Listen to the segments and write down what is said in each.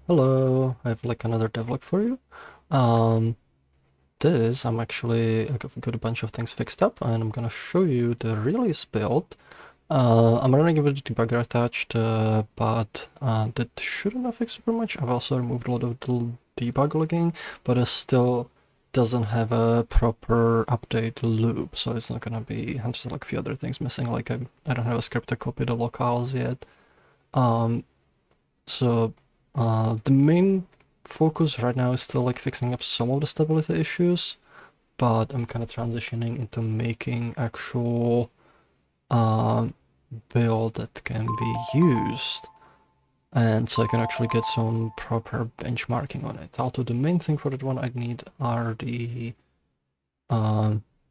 Hello, I have like another devlog for you. Um, I'm actually I've got a bunch of things fixed up, and I'm gonna show you the release build. I'm running it with the debugger attached, but that shouldn't affect super much. I've also removed a lot of the debug logging, but it still doesn't have a proper update loop, so it's not gonna be. And there's like a few other things missing, like I don't have a script to copy the locales yet. Um, so the main focus right now is still like fixing up some of the stability issues, but I'm kind of transitioning into making actual build that can be used, and so I can actually get some proper benchmarking on it. Although the main thing for that one I need are the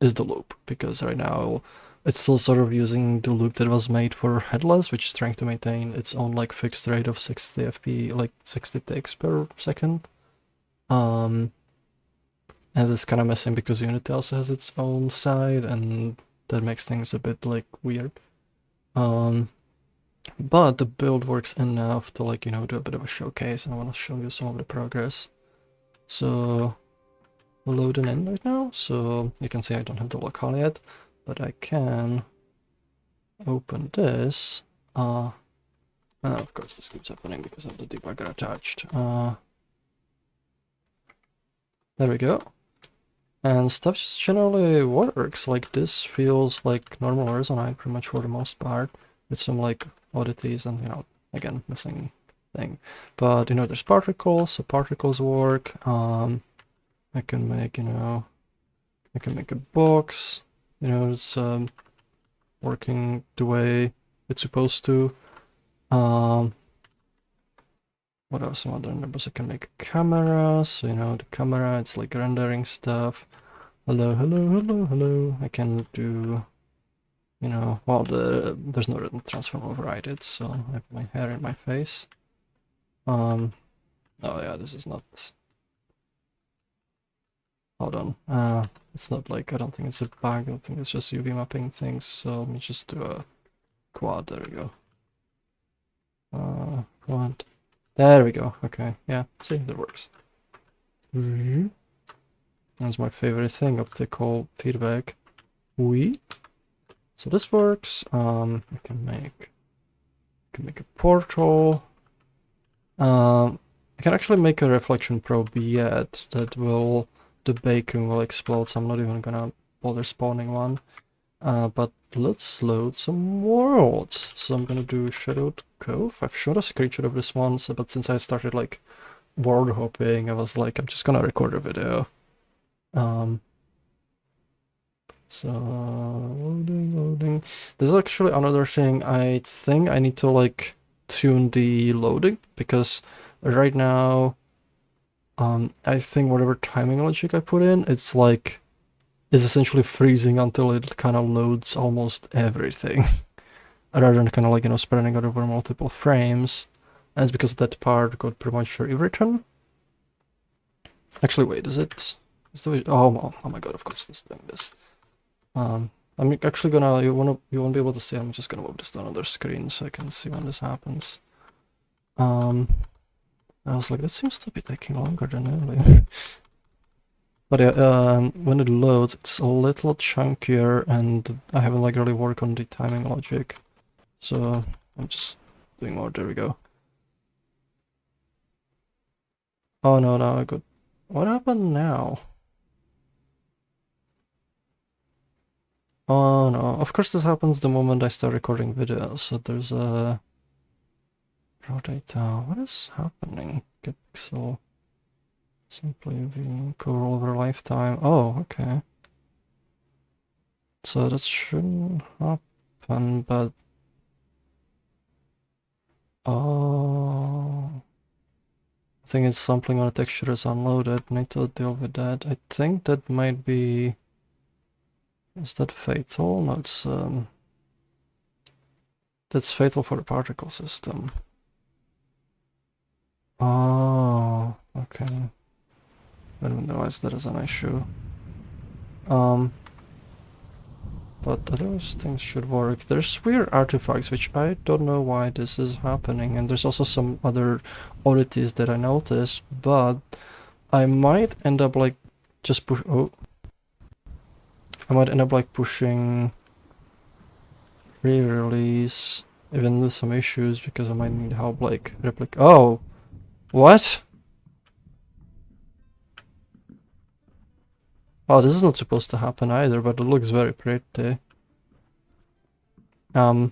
is the loop, because right now it's still sort of using the loop that was made for headless, which is trying to maintain its own like fixed rate of 60 fp, like 60 ticks per second. And it's kind of messing because Unity also has its own side, and that makes things a bit like weird. But the build works enough to like, do a bit of a showcase, and I want to show you some of the progress. So we're loading in right now, so you can see I don't have the locale yet, but I can open this. Of course this keeps happening because of the debugger attached. There we go. And stuff just generally works. Like this feels like normal Arizona pretty much for the most part, with some like oddities and again missing thing. But there's particles, so particles work. I can make I can make a box. It's working the way it's supposed to. What are some other numbers? I can make a camera, so the camera, it's like rendering stuff. Hello, hello, hello, hello. I can do, well, there's no transform override, so I have my hair in my face. Oh yeah, this is not. Hold on. It's not like, I don't think it's a bug. I think it's just UV mapping things. So let me just do a quad. There we go. Quad. There we go. Okay, yeah. See, that works. That's my favorite thing, optical feedback. So this works. I can make a portal. I can actually make a reflection probe yet that will, the bacon will explode, so I'm not even gonna bother spawning one. But let's load some worlds. So I'm gonna do Shadowed Cove. I've shot a screenshot of this once, but since I started like world hopping, I was like, I'm just gonna record a video. So loading. There's actually another thing. I think I need to like tune the loading, because right now I think whatever timing logic I put in, it's essentially freezing until it kind of loads almost everything rather than kind of like spreading out over multiple frames. And it's because that part got pretty much rewritten. Actually, wait, is it? Oh my god, of course it's doing this. I'm actually gonna, you won't be able to see, I'm just gonna move this to another screen so I can see when this happens. I was like, that seems to be taking longer than earlier. But yeah, when it loads, it's a little chunkier, and I haven't like really worked on the timing logic. So I'm just doing more. There we go. Oh no, I got. What happened now? Oh no, of course this happens the moment I start recording videos, so there's a rotate down. What is happening? Get pixel. Simply viewing cover over lifetime. Oh, okay. So that shouldn't happen, but oh, I think it's sampling when a texture is unloaded. Need to deal with that. I think that might be. Is that fatal? No, it's that's fatal for the particle system. Oh, okay. I didn't realize that is an issue. But but those things should work. There's weird artifacts, which I don't know why this is happening, and there's also some other oddities that I noticed, but I might end up like just I might end up like pushing re-release even with some issues because I might need help like Oh, what? Oh, this is not supposed to happen either, but it looks very pretty. Yeah,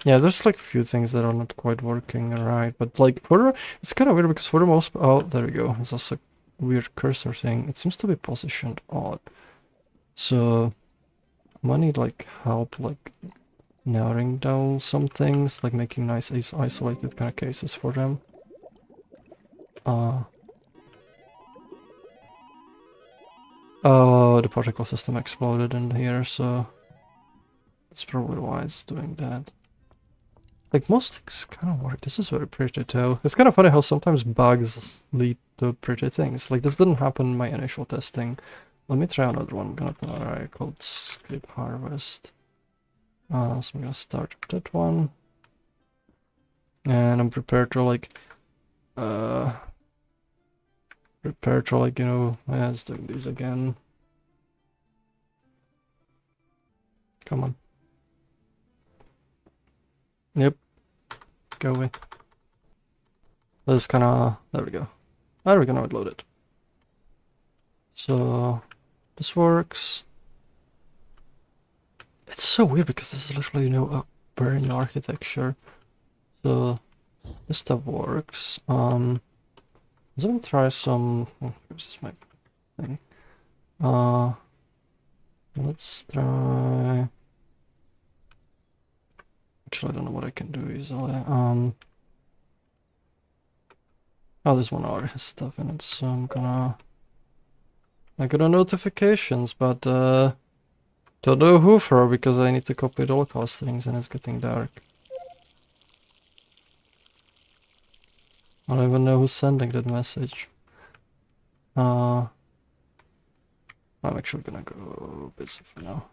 there's like a few things that are not quite working right, but like it's kind of weird because for the most oh, there we go. It's also a weird cursor thing. It seems to be positioned odd. So I might need like help like narrowing down some things, like making nice isolated kind of cases for them. Oh, the particle system exploded in here, so that's probably why it's doing that. Like most things kind of work. This is very pretty too. It's kind of funny how sometimes bugs lead to pretty things. Like this didn't happen in my initial testing. Let me try another one. I'm gonna try called Skip Harvest. So I'm gonna start with that one. And I'm prepared to like yeah, let's do these again. Come on. Yep. Go away. This is kinda there we go. There we go, now it loaded. So this works. It's so weird because this is literally, a brand new architecture. So this stuff works. Let's even try some. Oh, this is my thing. Let's try. Actually, I don't know what I can do easily. Oh, this one already has stuff in it, so I got a notifications, but don't know who for because I need to copy the localhost things and it's getting dark. I don't even know who's sending that message. I'm actually gonna go busy for now.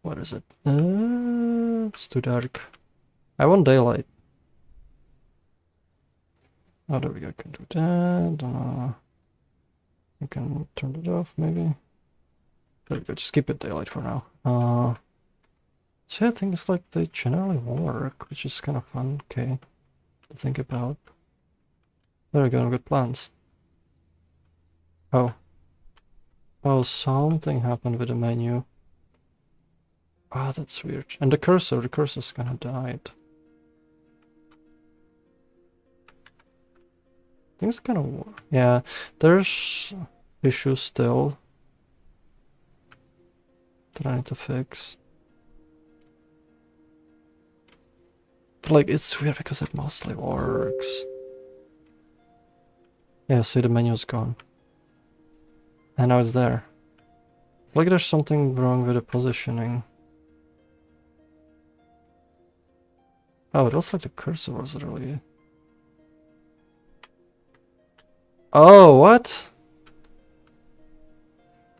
What is it? It's too dark. I want daylight. Oh, there we go. I can do that. I can turn it off, maybe. There we go. Just keep it daylight for now. So yeah, things like they generally work, which is kind of fun. Okay, to think about. There we go. I've got plans. Oh. Oh, something happened with the menu. Ah, that's weird. And the cursor's kinda died. Things kinda work. Yeah, there's issues still that I need to fix. But like, it's weird because it mostly works. Yeah, see, the menu's gone. And now it's there. It's like there's something wrong with the positioning. Oh, it was like the cursor was really... Oh, what?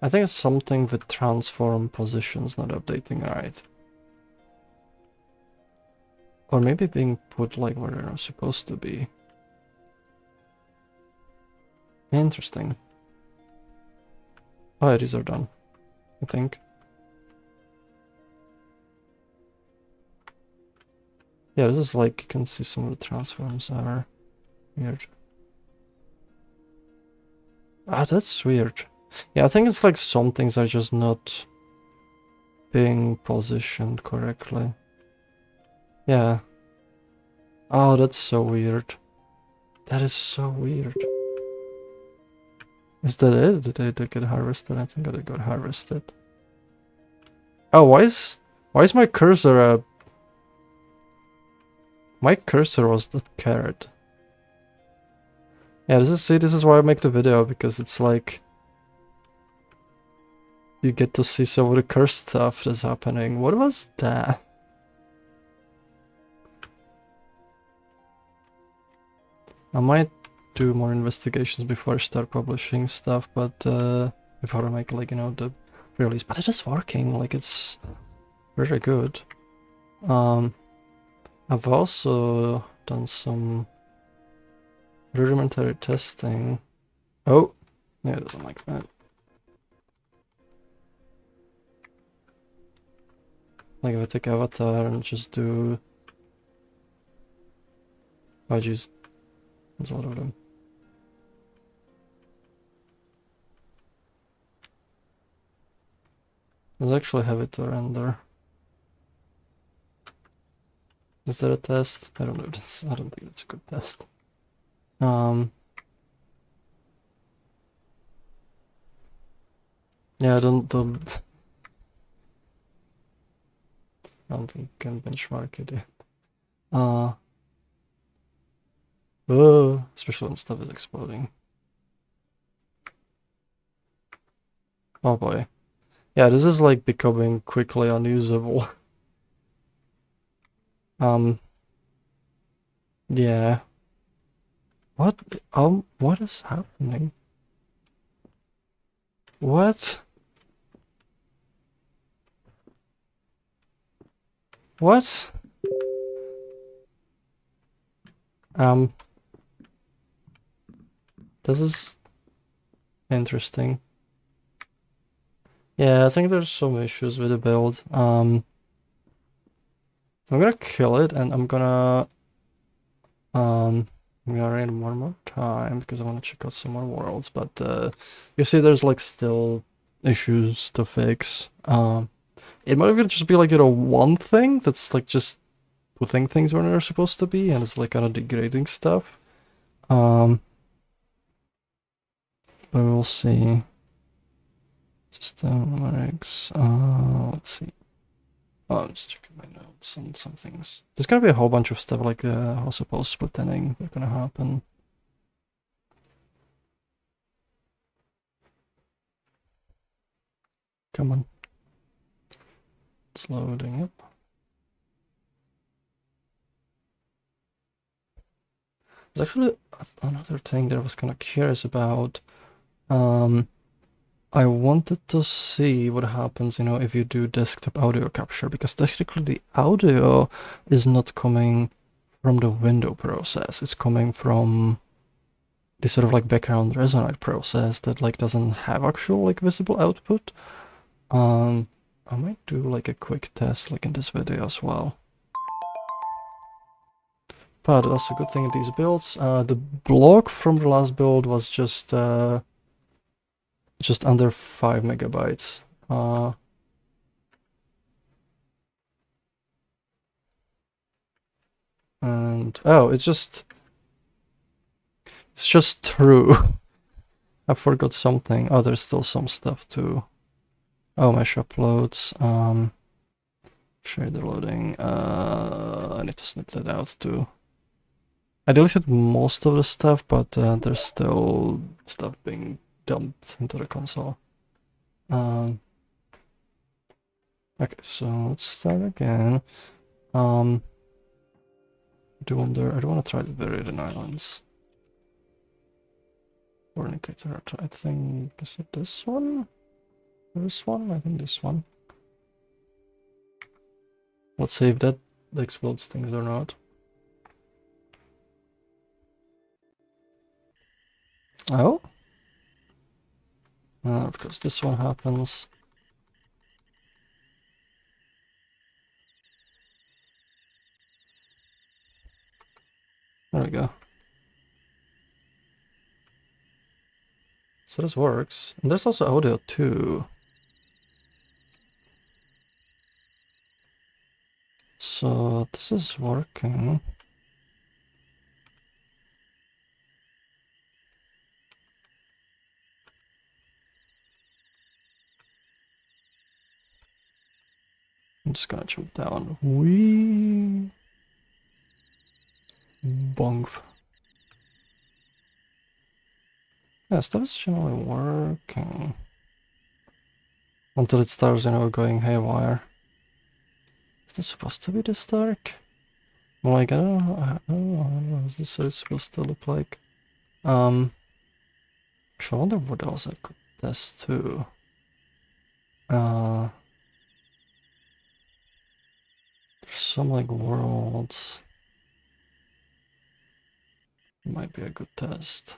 I think it's something with transform positions not updating right. Or maybe being put like where they're not supposed to be. Interesting. Oh, yeah, these are done, I think. Yeah, this is like, you can see some of the transforms are weird. Ah, that's weird. Yeah, I think it's like some things are just not being positioned correctly. Yeah. Oh, that's so weird. That is so weird. Is that it? Did they get harvested? I think they got harvested. Oh, why is my cursor my cursor was that carrot. Yeah, this is why I make the video, because it's like you get to see some of the cursed stuff that's happening. What was that? I might do more investigations before I start publishing stuff, but before I make like, you know, the release. But it is working, like it's very good. I've also done some rudimentary testing. Oh, yeah, it doesn't like that. Like if I take avatar and just do... Oh jeez, there's a lot of them. Let's actually have it to render. Is that a test? I don't know. I don't think that's a good test. Yeah, I don't think you can benchmark it yet. Especially when stuff is exploding. Oh boy. Yeah, this is like becoming quickly unusable. Yeah. What is happening? What? What? This is interesting. Yeah, I think there's some issues with the build. I'm gonna kill it and I'm gonna run it one more time because I want to check out some more worlds, but you see there's like still issues to fix. It might even just be like, you know, one thing that's like just putting things where they're supposed to be and it's like kind of degrading stuff. But we'll see. System regs. Let's see. Oh, I'm just checking my notes on some things. There's gonna be a whole bunch of stuff like also post splittening that's gonna happen. Come on. It's loading up. There's actually another thing that I was kind of curious about. I wanted to see what happens, you know, if you do desktop audio capture, because technically the audio is not coming from the window process. It's coming from this sort of like background resonate process that like doesn't have actual like visible output. I might do like a quick test like in this video as well. But that's a good thing in these builds. The block from the last build was just under 5 megabytes. And oh, it's just true. I forgot something. Oh, there's still some stuff too. Oh, mesh uploads. Shader loading. I need to snip that out too. I deleted most of the stuff, but there's still stuff being dumped into the console. Okay, so let's start again. I do want to try the Viridian Islands. Or indicator, I think, is it this one? This one? I think this one. Let's see if that explodes things or not. Oh? Of course, this one happens. There we go. So this works. And there's also audio too. So this is working. I'm just gonna jump down. Wee. Bonk. Yeah, stuff is generally working. Until it starts, you know, going haywire. Is this supposed to be this dark? I'm like, I don't know. Is this what it's supposed to look like? Actually, I wonder what else I could test 2. There's some like worlds. Might be a good test.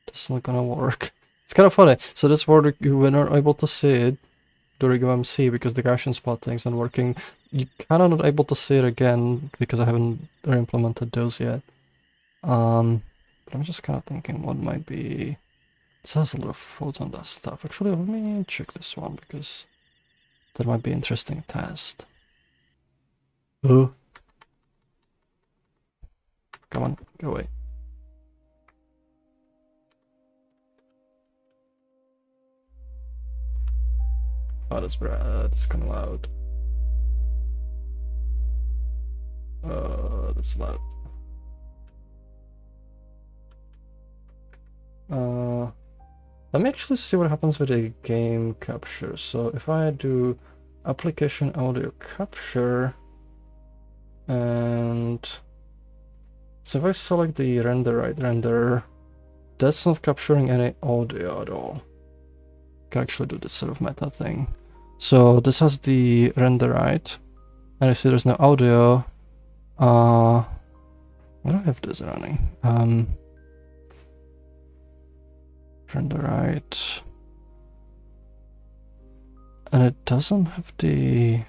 It's not gonna work. It's kind of funny. So this word, you were not able to see it during MC because the Gaussian spotting is not working. You kind of not able to see it again because I haven't implemented those yet. But I'm just kind of thinking what might be. This has a lot of photon dust stuff. Actually, let me check this one because that might be an interesting test. Oh. Come on, go away. Oh, that's kind of loud. That's loud. Let me actually see what happens with a game capture. So if I do application audio capture, and so if I select the render, that's not capturing any audio at all. Can actually do this sort of meta thing. So this has the render right, and I see there's no audio. Why do I have this running? Render right, and it doesn't have the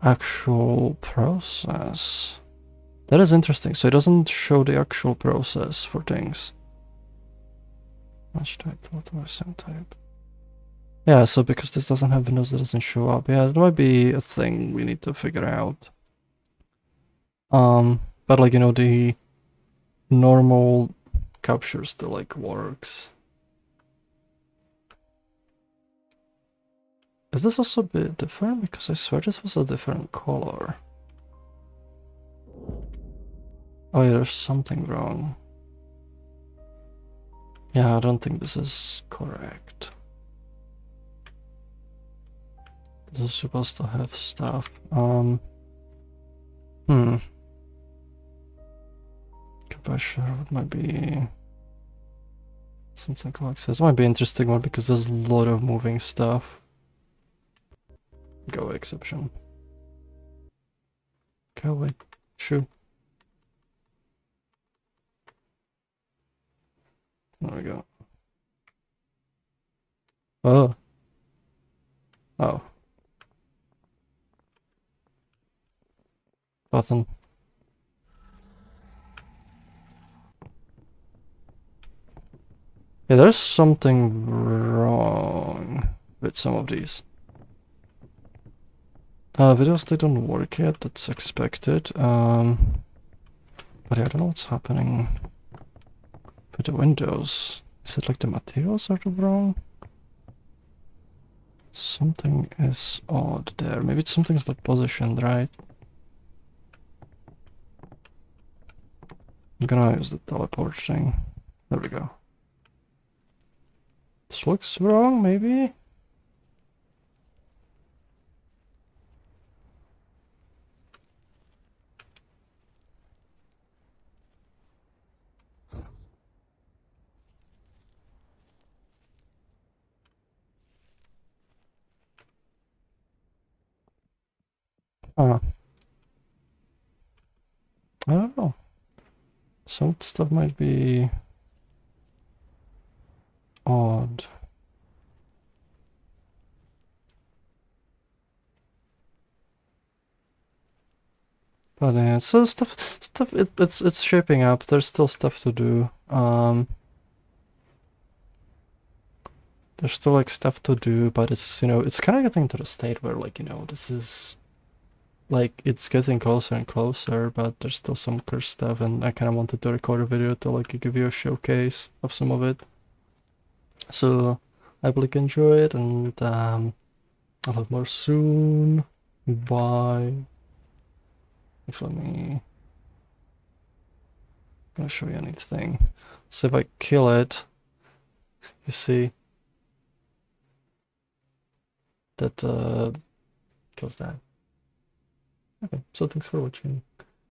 actual process. That is interesting. So it doesn't show the actual process for things. Match type, automation type. Yeah, so because this doesn't have Windows, that doesn't show up. Yeah, that might be a thing we need to figure out. But like, you know, the normal capture still like works. Is this also a bit different? Because I swear this was a different color. Oh yeah, there's something wrong. Yeah, I don't think this is correct. This is supposed to have stuff. Compassion, what might be something access. Might be interesting one because there's a lot of moving stuff. Go away, exception. Go away. Shoo. There we go. Oh. Oh. Button. Yeah, there's something wrong with some of these. Videos, they don't work yet, that's expected. But yeah, I don't know what's happening with the windows. Is it like the materials are wrong? Something is odd there. Maybe it's something's like positioned, right? I'm gonna use the teleport thing. There we go. This looks wrong, maybe? I don't know. Some stuff might be odd. But yeah, so it's shaping up. There's still stuff to do. There's still like stuff to do, but it's, you know, it's kind of getting to the state where, like, you know, this is like, it's getting closer and closer, but there's still some cursed stuff, and I kind of wanted to record a video to like give you a showcase of some of it. So I hope you enjoy it, and I'll have more soon. Bye. Actually, I'm gonna show you anything. So if I kill it, you see that kills that. Okay, so thanks for watching.